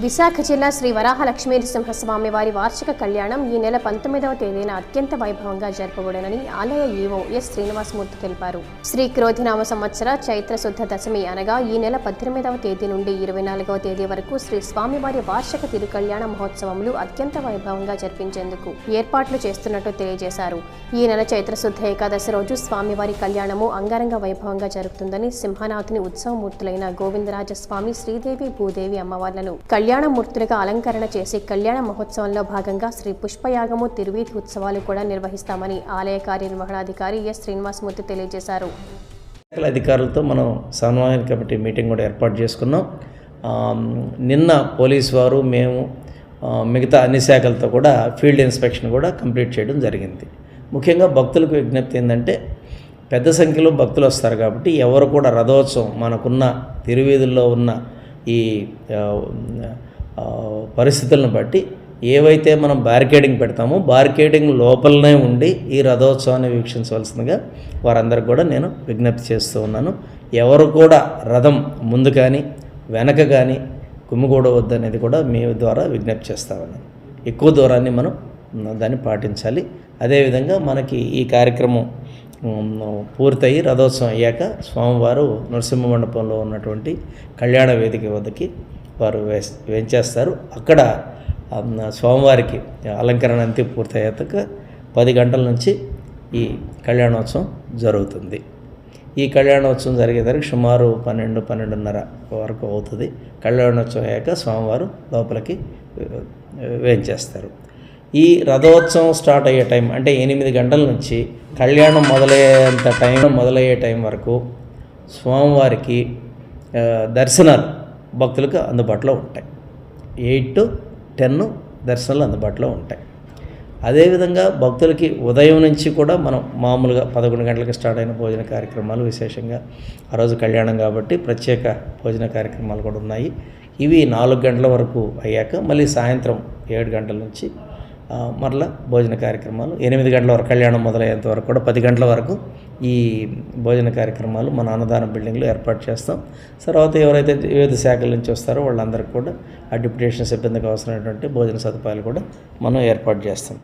విశాఖ జిల్లా శ్రీ వరాహలక్ష్మీ నృసింహస్వామి వారి వార్షిక కళ్యాణం ఈ నెల 19వ తేదీన అత్యంత వైభవంగా జరపబడునని ఆలయ ఈవో ఎస్ శ్రీనివాసమూర్తి తెలిపారు. శ్రీ క్రోధినామ సంవత్సర చైత్ర శుద్ధ దశమి అనగా ఈ నెల 18వ తేదీ నుండి 24వ తేదీ వరకు శ్రీ స్వామివారి వార్షిక తిరుకళ్యాణ మహోత్సవములు అత్యంత వైభవంగా జరిపించేందుకు ఏర్పాట్లు చేస్తున్నట్టు తెలియజేశారు. ఈ నెల చైత్ర శుద్ధ ఏకాదశి రోజు స్వామివారి కళ్యాణము అంగరంగ వైభవంగా జరుగుతుందని సింహనాథుని ఉత్సవమూర్తులైన గోవిందరాజస్వామి, శ్రీదేవి, భూదేవి అమ్మవార్లను కళ్యాణమూర్తులుగా అలంకరణ చేసి కళ్యాణ మహోత్సవంలో భాగంగా శ్రీ పుష్పయాగము, తిరువీధి ఉత్సవాలు కూడా నిర్వహిస్తామని ఆలయ కార్యనిర్వహణాధికారి ఎస్ శ్రీనివాసమూర్తి తెలియజేశారు. అధికారులతో మనం సమన్వయ కమిటీ మీటింగ్ కూడా ఏర్పాటు చేసుకున్నాం. నిన్న పోలీసు వారు మేము మిగతా అన్ని శాఖలతో కూడా ఫీల్డ్ ఇన్స్పెక్షన్ కూడా కంప్లీట్ చేయడం జరిగింది. ముఖ్యంగా భక్తులకు విజ్ఞప్తి ఏంటంటే, పెద్ద సంఖ్యలో భక్తులు వస్తారు కాబట్టి ఎవరు కూడా రథోత్సవం మనకున్న తిరువీధుల్లో ఉన్న ఈ పరిస్థితులను బట్టి ఏవైతే మనం బ్యారికేడింగ్ పెడతామో బ్యారికేడింగ్ లోపలనే ఉండి ఈ రథోత్సవాన్ని వీక్షించవలసిందిగా వారందరికీ కూడా నేను విజ్ఞప్తి చేస్తూ ఉన్నాను. ఎవరు కూడా రథం ముందు కానీ వెనక కానీ గుమిగూడవద్దనేది కూడా మీ ద్వారా విజ్ఞప్తి చేస్తామని. ఎక్కువ దూరాన్ని మనం దాన్ని పాటించాలి. అదేవిధంగా మనకి ఈ కార్యక్రమం పూర్తయి రథోత్సవం అయ్యాక స్వామివారు నరసింహ మండపంలో ఉన్నటువంటి కళ్యాణ వేదిక వద్దకి వారు వేంచేస్తారు. అక్కడ స్వామివారికి అలంకరణ అంతా పూర్తయ్యాక 10 గంటల నుంచి ఈ కళ్యాణోత్సవం జరుగుతుంది. ఈ కళ్యాణోత్సవం జరిగేసరికి సుమారు 12-12:30 వరకు అవుతుంది. కళ్యాణోత్సవం అయ్యాక స్వామివారు లోపలికి వేంచేస్తారు. ఈ రథోత్సవం స్టార్ట్ అయ్యే టైం అంటే 8 గంటల నుంచి కళ్యాణం మొదలయ్యే టైం వరకు స్వామివారికి దర్శనాలు భక్తులకు అందుబాటులో ఉంటాయి. 8 to 10 దర్శనాలు అందుబాటులో ఉంటాయి. అదేవిధంగా భక్తులకి ఉదయం నుంచి కూడా మనం మామూలుగా 11 గంటలకు స్టార్ట్ అయిన భోజన కార్యక్రమాలు, విశేషంగా ఆ రోజు కళ్యాణం కాబట్టి ప్రత్యేక భోజన కార్యక్రమాలు కూడా ఉన్నాయి. ఇవి 4 గంటల వరకు అయ్యాక మళ్ళీ సాయంత్రం 7 గంటల నుంచి మరలా భోజన కార్యక్రమాలు 8 గంటల వరకు కళ్యాణం మొదలయ్యేంత వరకు కూడా 10 గంటల వరకు ఈ భోజన కార్యక్రమాలు మన అన్నదాన బిల్డింగ్లో ఏర్పాటు చేస్తాం. తర్వాత ఎవరైతే వివిధ శాఖల నుంచి వస్తారో వాళ్ళందరికీ కూడా ఆ డిప్యుటేషన్ సిబ్బందికి అవసరమైనటువంటి భోజన సదుపాయాలు కూడా మనం ఏర్పాటు చేస్తాం.